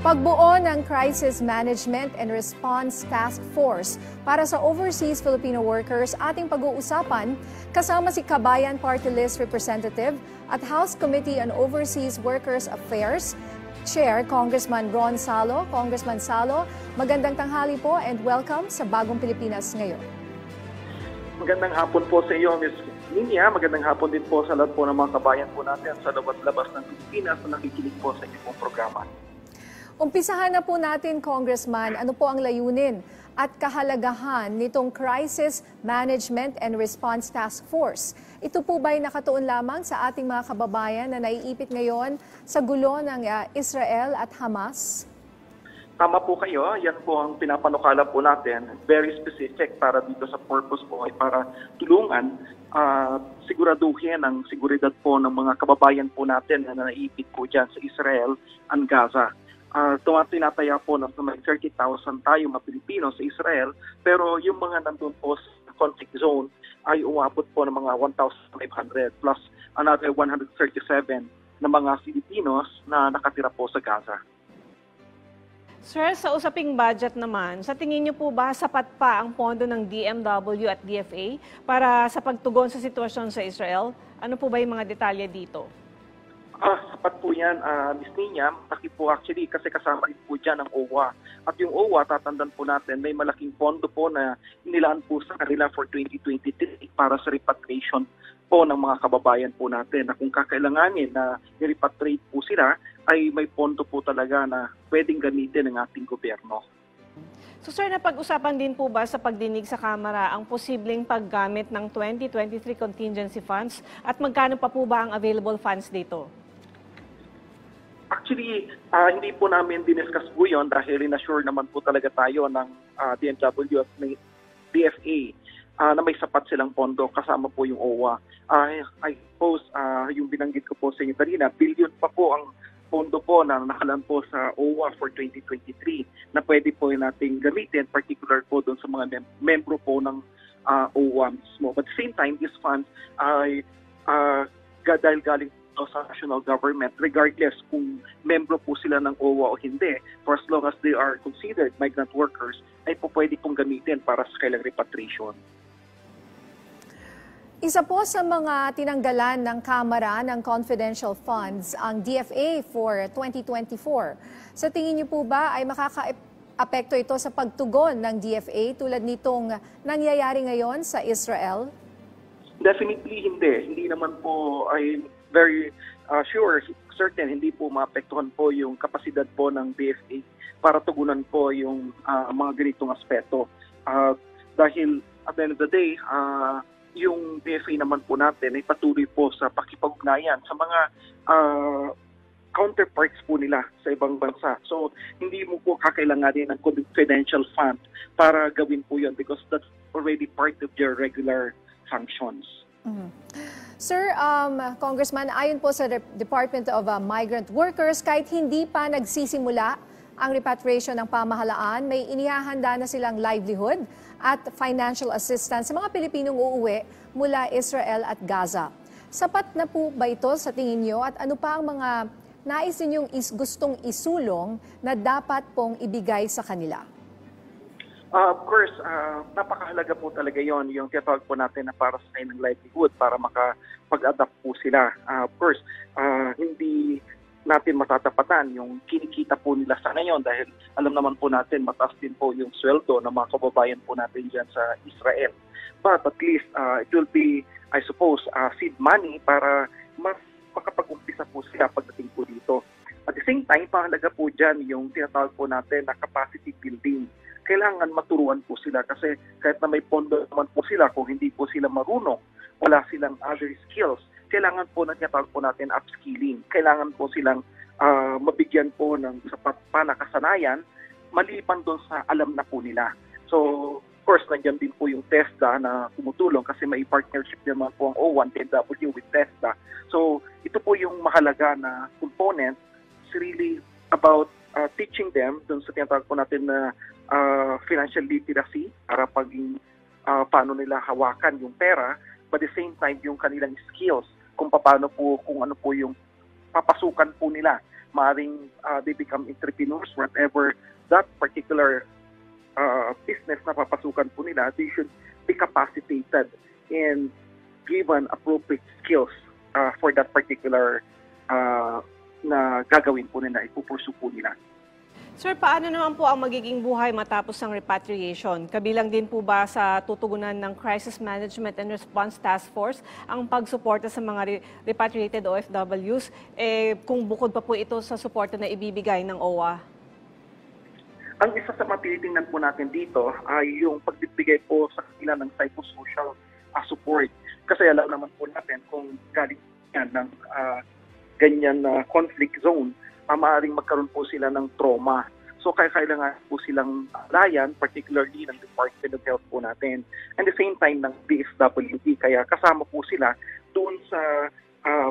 Pagbuo ng Crisis Management and Response Task Force para sa overseas Filipino workers ating pag-uusapan kasama si Kabayan Party List Representative at House Committee on Overseas Workers Affairs Chair Congressman Ron Salo. Congressman Salo, magandang tanghali po and welcome sa Bagong Pilipinas ngayon. Magandang hapon po sa iyo, Ms. Ninia. Magandang hapon din po sa lahat po ng mga kabayan po natin sa labas ng Pilipinas na nakikinig po sa inyong programa. Umpisahan na po natin, Congressman, ano po ang layunin at kahalagahan nitong Crisis Management and Response Task Force? Ito po ba'y nakatuon lamang sa ating mga kababayan na naiipit ngayon sa gulo ng Israel at Hamas? Tama po kayo. Yan po ang pinapanukala po natin. Very specific para dito sa purpose po ay para tulungan siguraduhin ang seguridad po ng mga kababayan po natin na naiipit po dyan sa Israel and Gaza. Tinataya po na may 30,000 tayo mga Pilipino sa Israel, pero yung mga nandun po sa conflict zone ay umabot po ng mga 1,500 plus another 137 na mga Filipinos na nakatira po sa Gaza. Sir, sa usaping budget naman, sa tingin niyo po ba sapat pa ang pondo ng DMW at DFA para sa pagtugon sa sitwasyon sa Israel? Ano po ba yung mga detalye dito? Sapat po yan, Ms. Ninia. Malaki po actually kasi kasama rin po dyan ang OWA. At yung OWA, tatandaan po natin, may malaking pondo po na inilaan po sa kanila for 2023 para sa repatriation po ng mga kababayan po natin. Na kung kakailanganin na i-repatriate po sila, ay may pondo po talaga na pwedeng gamitin ng ating gobyerno. So sir, napag-usapan din po ba sa pagdinig sa Kamara ang posibleng paggamit ng 2023 contingency funds at magkano pa po ba ang available funds dito? Actually, hindi po namin diniscuss po yun dahil rin-assure naman po talaga tayo ng DMW at DFA na may sapat silang pondo kasama po yung OWA. I suppose yung binanggit ko po sa inyo kanina, billion pa po ang pondo po na nakalaan po sa OWA for 2023 na pwede po nating gamitin, particular po doon sa mga membro po ng OWA mismo. But at the same time, these funds ay dahil galing sa national government, regardless kung membro po sila ng OWA o hindi, for as long as they are considered migrant workers, ay po pwede pong gamitin para sa kailang repatriation. Isa po sa mga tinanggalan ng Kamara ng confidential funds ang DFA for 2024. Sa tingin niyo po ba ay makaka-apekto ito sa pagtugon ng DFA tulad nitong nangyayari ngayon sa Israel? Definitely hindi. Hindi naman po ay very certain hindi po maapektuhan po yung kapasidad po ng DFA para tugunan po yung mga ganitong aspeto. Dahil at the end of the day, yung DFA naman po natin ay patuloy po sa pakipag-ugnayan sa mga counterparts po nila sa ibang bansa. So, hindi mo po kakailanganin ng confidential fund para gawin po yun because that's already part of their regular functions. Mm-hmm. Sir, Congressman, ayon po sa Department of Migrant Workers, kahit hindi pa nagsisimula ang repatriation ng pamahalaan, may inihahanda na silang livelihood at financial assistance sa mga Pilipinong uuwi mula Israel at Gaza. Sapat na po ba ito sa tingin niyo at ano pa ang mga nais ninyong gustong isulong na dapat pong ibigay sa kanila? Of course, napakahalaga po talaga yon yung tinatawag po natin na para sa kanilang livelihood para makapag-adapt po sila. Of course, hindi natin matatapatan yung kinikita po nila sa ngayon dahil alam naman po natin mataas din po yung sweldo ng mga kababayan po natin dyan sa Israel. But at least it will be, I suppose, seed money para mas makapag-umpisa po sila pagdating po dito. At the same time, pahalaga po dyan yung tinatawag po natin na capacity building. Kailangan maturuan po sila kasi kahit na may pondo naman po sila, kung hindi po sila marunong, wala silang other skills, kailangan po tinatawag po natin upskilling. Kailangan po silang mabigyan po ng sapat pa na kasanayan maliban doon sa alam na po nila. So, of course, nandiyan din po yung TESDA na tumutulong kasi may partnership naman po ang O1 DMW with TESDA. So, ito po yung mahalaga na component. It's really about teaching them doon sa tinatawag po natin na financial literacy para paano nila hawakan yung pera, but at the same time yung kanilang skills kung paano po, kung ano po yung papasukan po nila Maaring they become entrepreneurs, whatever that particular business na papasukan po nila, they should be capacitated and given appropriate skills for that particular na gagawin po nila, ipupursu po nila. Sir, paano naman po ang magiging buhay matapos ng repatriation? Kabilang din po ba sa tutugunan ng Crisis Management and Response Task Force ang pagsuporta sa mga repatriated OFWs? Kung bukod pa po ito sa suporta na ibibigay ng OWA? Ang isa sa matinitingnan po natin dito ay yung pagbibigay po sa kanila ng psychosocial support. Kasi alam naman po natin kung galing yan ng ganyan na conflict zone, maaaring magkaroon po sila ng trauma. So kailangan po silang alayan, particularly ng Department of Health po natin. And the same time ng DSWD, kaya kasama po sila doon sa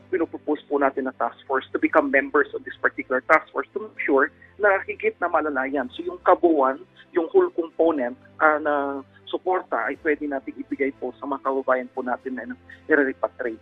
pinupropose po natin na task force to become members of this particular task force to make sure na higit na malalayan. So yung kabuuan, yung whole component na suporta ay pwede natin ibigay po sa mga kababayan po natin na i-repatriate.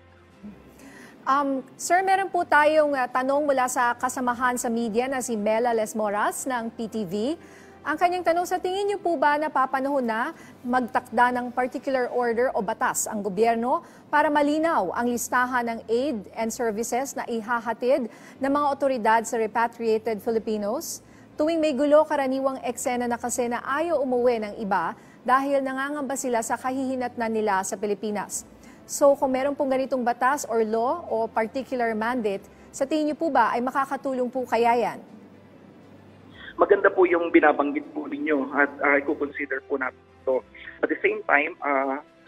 Sir, meron po tayong tanong mula sa kasamahan sa media na si Mela Lesmoras ng PTV. Ang kanyang tanong, sa tingin niyo po ba napapanahon na magtakda ng particular order o batas ang gobyerno para malinaw ang listahan ng aid and services na ihahatid ng mga otoridad sa repatriated Filipinos? Tuwing may gulo, karaniwang eksena na kasi na ayaw umuwi ng iba dahil nangangamba sila sa kahihinatnan nila sa Pilipinas. So kung meron pong ganitong batas or law o particular mandate, sa tingin niyo po ba ay makakatulong po kaya yan? Maganda po yung binabanggit po ninyo at i-consider po natin ito. At the same time,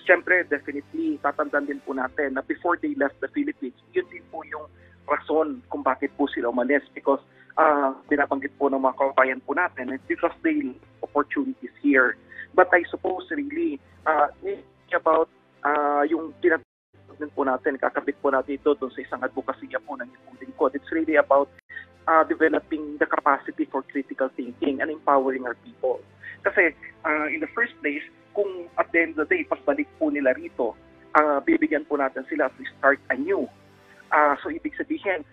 syempre definitely tatandaan din po natin na before they left the Philippines, yun din po yung rason kung bakit po sila umalis because binabanggit po ng mga kababayan po natin because they opportunities here. But I suppose really about yung tinatawag po natin, kakabit po natin ito doon sa isang advokasya po ng Ipunding Code. It's really about developing the capacity for critical thinking and empowering our people. Kasi in the first place, kung at the end of the day, pagbalik po nila rito, bibigyan po natin sila to start anew. So ibig sabihin,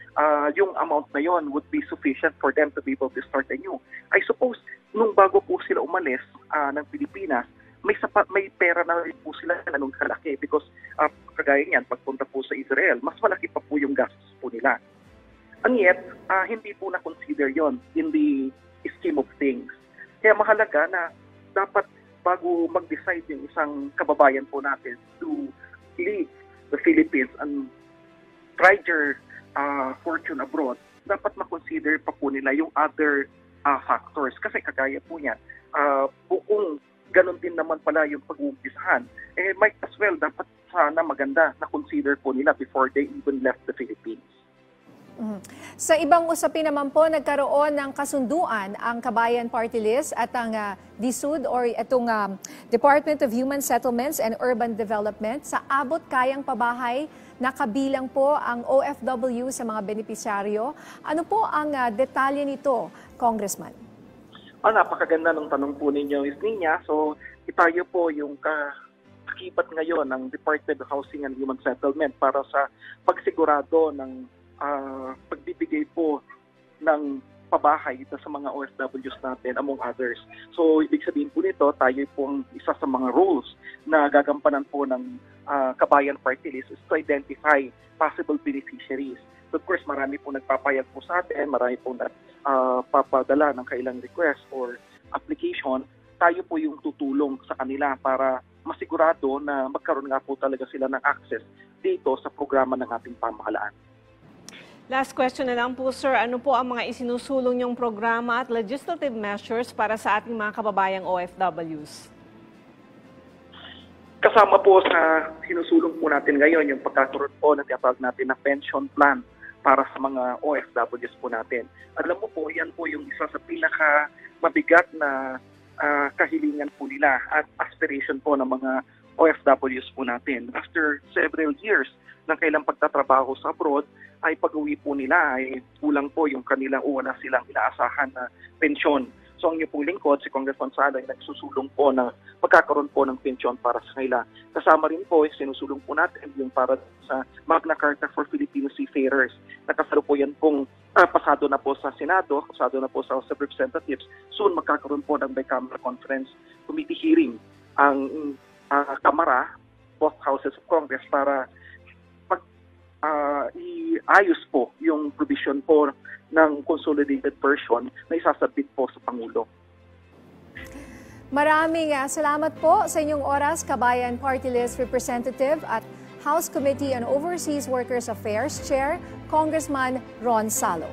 yung amount na yon would be sufficient for them to be able to start anew. I suppose, nung bago po sila umalis ng Pilipinas, may pera na rin po sila na nung kalaki because kagaya niyan, pagpunta po sa Israel, mas malaki pa po yung gastos po nila. And yet, hindi po na-consider yon in the scheme of things. Kaya mahalaga na dapat bago mag-decide yung isang kababayan po natin to leave the Philippines and try their fortune abroad, dapat ma-consider pa po nila yung other factors. Kasi kagaya po niyan, kung ganun din naman pala yung pag-uumpisahan, might as well, dapat sana maganda na consider po nila before they even left the Philippines. Sa ibang usapin naman po, nagkaroon ng kasunduan ang Kabayan Party List at ang DSUD or itong Department of Human Settlements and Urban Development sa abot kayang pabahay na kabilang po ang OFW sa mga benepisyaryo. Ano po ang detalye nito, Congressman? Napakaganda ng tanong po ninyo, Ms. Nina. So, itayo po yung kakibat ngayon ng Department of Housing and Human Settlement para sa pagsigurado ng pagbibigay po ng pabahay sa mga OFWs natin, among others. So, ibig sabihin po nito, tayo pong isa sa mga roles na gagampanan po ng Kabayan Party List is to identify possible beneficiaries. So, of course, marami po nagpapayag po sa atin, marami po papadala ng kailang request or application. Tayo po yung tutulong sa kanila para masigurado na magkaroon nga po talaga sila ng access dito sa programa ng ating pamahalaan. Last question na lang po, sir. Ano po ang mga isinusulong yung programa at legislative measures para sa ating mga kababayang OFWs? Kasama po sa sinusulong po natin ngayon yung pagkakaroon po na tinatawag natin na pension plan para sa mga OFWs po natin. Alam mo po, yan po yung isa sa pinaka mabigat na kahilingan po nila at aspiration po ng mga OFWs po natin. After several years ng kailang pagtatrabaho sa abroad, ay pag-uwi po nila ay kulang po yung kanilang wala silang inaasahan na pensyon. So ang inyong pong lingkod, si Congressman Sala, ay nagsusulong po na magkakaroon po ng pensyon para sa kanila. Kasama rin po, sinusulong po natin yung para sa Magna Carta for Filipino Seafarers. Nakasalukuyan pong pasado na po sa Senado, pasado na po sa House of Representatives. Soon magkakaroon po ng bicameral conference committee hearing ang Kamara, both houses of Congress, para iayos po yung provision po ng consolidated version na isasabit po sa Pangulo. Maraming salamat po sa inyong oras, Kabayan Party List Representative at House Committee on Overseas Workers Affairs Chair, Congressman Ron Salo.